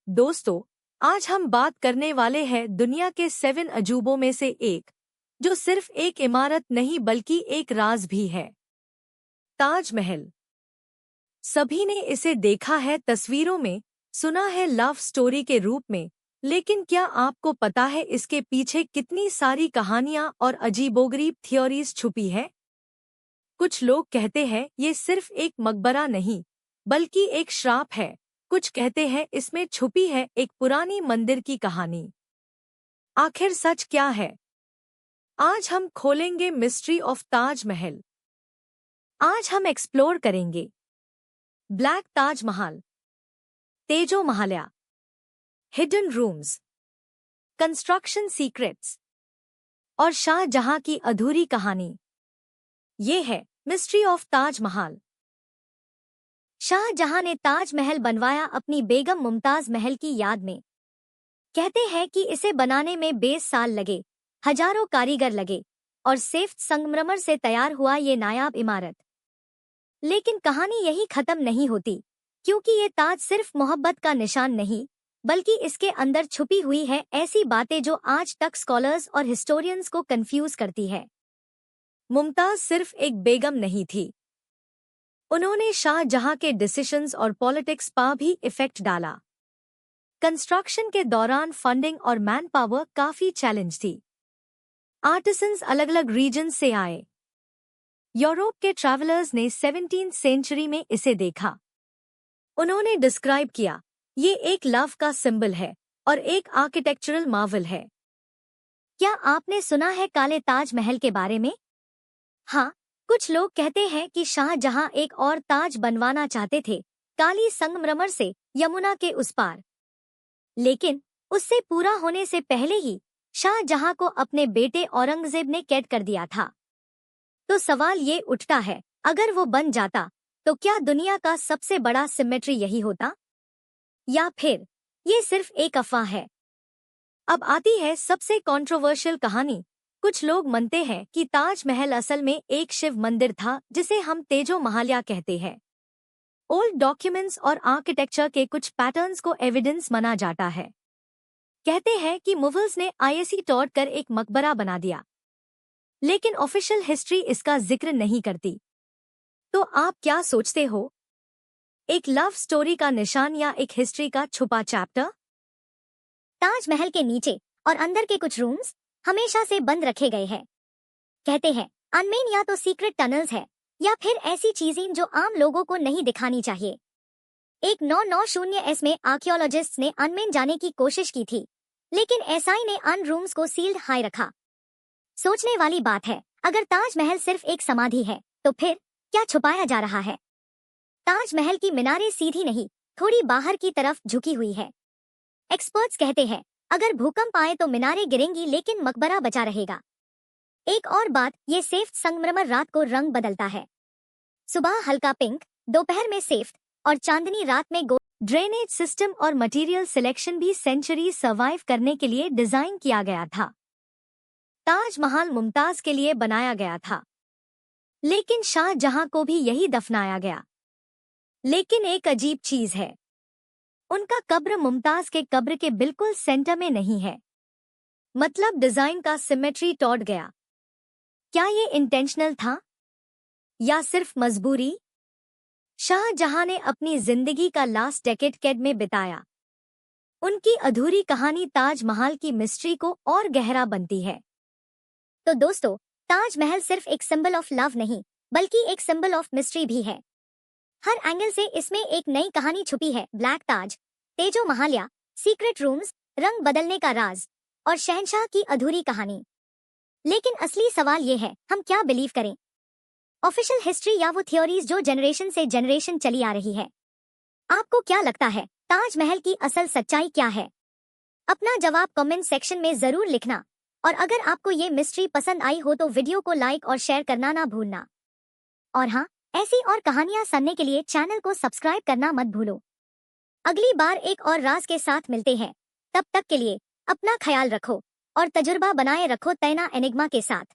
दोस्तों, आज हम बात करने वाले हैं दुनिया के 7 अजूबों में से एक, जो सिर्फ एक इमारत नहीं बल्कि एक राज भी है। ताजमहल। सभी ने इसे देखा है तस्वीरों में, सुना है लव स्टोरी के रूप में, लेकिन क्या आपको पता है इसके पीछे कितनी सारी कहानियां और अजीबोगरीब थ्योरीज छुपी है? कुछ लोग कहते हैं ये सिर्फ एक मकबरा नहीं, बल्कि एक श्राप है। कुछ कहते हैं इसमें छुपी है एक पुरानी मंदिर की कहानी। आखिर सच क्या है? आज हम खोलेंगे मिस्ट्री ऑफ ताजमहल। आज हम एक्सप्लोर करेंगे ब्लैक ताजमहल, तेजो महाल्या, हिडन रूम्स, कंस्ट्रक्शन सीक्रेट्स और शाहजहां की अधूरी कहानी। ये है मिस्ट्री ऑफ ताजमहल। शाहजहां ने ताजमहल बनवाया अपनी बेगम मुमताज महल की याद में। कहते हैं कि इसे बनाने में 20 साल लगे, हजारों कारीगर लगे और सिर्फ संगमरमर से तैयार हुआ ये नायाब इमारत। लेकिन कहानी यही खत्म नहीं होती, क्योंकि ये ताज सिर्फ मोहब्बत का निशान नहीं, बल्कि इसके अंदर छुपी हुई है ऐसी बातें जो आज तक स्कॉलर्स और हिस्टोरियंस को कंफ्यूज करती है। मुमताज सिर्फ एक बेगम नहीं थी, उन्होंने शाहजहां के डिसीजंस और पॉलिटिक्स पर भी इफेक्ट डाला। कंस्ट्रक्शन के दौरान फंडिंग और मैन पावर काफी चैलेंज थी। आर्टिसंस अलग अलग रीजन से आए। यूरोप के ट्रैवलर्स ने 17वीं सेंचुरी में इसे देखा। उन्होंने डिस्क्राइब किया, ये एक लव का सिंबल है और एक आर्किटेक्चरल मार्वल है। क्या आपने सुना है काले ताजमहल के बारे में? हाँ, कुछ लोग कहते हैं कि शाहजहां एक और ताज बनवाना चाहते थे, काली संगमरमर से यमुना के उस पार। लेकिन उससे पूरा होने से पहले ही शाहजहां को अपने बेटे औरंगजेब ने कैद कर दिया था। तो सवाल ये उठता है, अगर वो बन जाता तो क्या दुनिया का सबसे बड़ा सिमेट्री यही होता, या फिर ये सिर्फ एक अफवाह है? अब आती है सबसे कंट्रोवर्शियल कहानी। कुछ लोग मानते हैं कि ताजमहल असल में एक शिव मंदिर था जिसे हम तेजो महाल्या कहते हैं। ओल्ड डॉक्यूमेंट्स और आर्किटेक्चर के कुछ पैटर्न्स को एविडेंस माना जाता है। कहते हैं कि मुगल्स ने आईएसी तोड़कर एक मकबरा बना दिया, लेकिन ऑफिशियल हिस्ट्री इसका जिक्र नहीं करती। तो आप क्या सोचते हो, एक लव स्टोरी का निशान या एक हिस्ट्री का छुपा चैप्टर? ताजमहल के नीचे और अंदर के कुछ रूम्स हमेशा से बंद रखे गए हैं। कहते हैं अनमेन या तो सीक्रेट टनल्स है या फिर ऐसी चीजें जो आम लोगों को नहीं दिखानी चाहिए। एक 990S में आर्कियोलॉजिस्ट्स ने अनमेन जाने की कोशिश की थी, लेकिन एसआई ने अन रूम्स को सील्ड हाई रखा। सोचने वाली बात है, अगर ताजमहल सिर्फ एक समाधि है तो फिर क्या छुपाया जा रहा है? ताजमहल की मीनारें सीधी नहीं, थोड़ी बाहर की तरफ झुकी हुई है। एक्सपर्ट्स कहते हैं अगर भूकंप आए तो मीनारें गिरेंगी लेकिन मकबरा बचा रहेगा। एक और बात, ये सेफ्ट संगमरमर रात को रंग बदलता है। सुबह हल्का पिंक, दोपहर में सेफ्ट और चांदनी रात में गोल्ड। ड्रेनेज सिस्टम और मटेरियल सिलेक्शन भी सेंचुरी सर्वाइव करने के लिए डिजाइन किया गया था। ताजमहल मुमताज के लिए बनाया गया था, लेकिन शाहजहां को भी यही दफनाया गया। लेकिन एक अजीब चीज है, उनका कब्र मुमताज के कब्र के बिल्कुल सेंटर में नहीं है। मतलब डिजाइन का सिमेट्री टूट गया। क्या ये इंटेंशनल था या सिर्फ मजबूरी? शाहजहां ने अपनी जिंदगी का लास्ट डेकेड कैद में बिताया। उनकी अधूरी कहानी ताजमहल की मिस्ट्री को और गहरा बनती है। तो दोस्तों, ताजमहल सिर्फ एक सिंबल ऑफ लव नहीं, बल्कि एक सिंबल ऑफ मिस्ट्री भी है। हर एंगल से इसमें एक नई कहानी छुपी है। ब्लैक ताज, तेजो महाल्या, सीक्रेट रूम्स, रंग बदलने का राज और शहंशाह की अधूरी कहानी। लेकिन असली सवाल ये है, हम क्या बिलीव करें? ऑफिशियल हिस्ट्री या वो थ्योरीज जो जनरेशन से जनरेशन चली आ रही है? आपको क्या लगता है, ताजमहल की असल सच्चाई क्या है? अपना जवाब कमेंट सेक्शन में जरूर लिखना। और अगर आपको ये मिस्ट्री पसंद आई हो तो वीडियो को लाइक और शेयर करना ना भूलना। और हाँ, ऐसी और कहानियां सुनने के लिए चैनल को सब्सक्राइब करना मत भूलो। अगली बार एक और राज के साथ मिलते हैं। तब तक के लिए अपना ख्याल रखो और तजुर्बा बनाए रखो तैना एनिग्मा के साथ।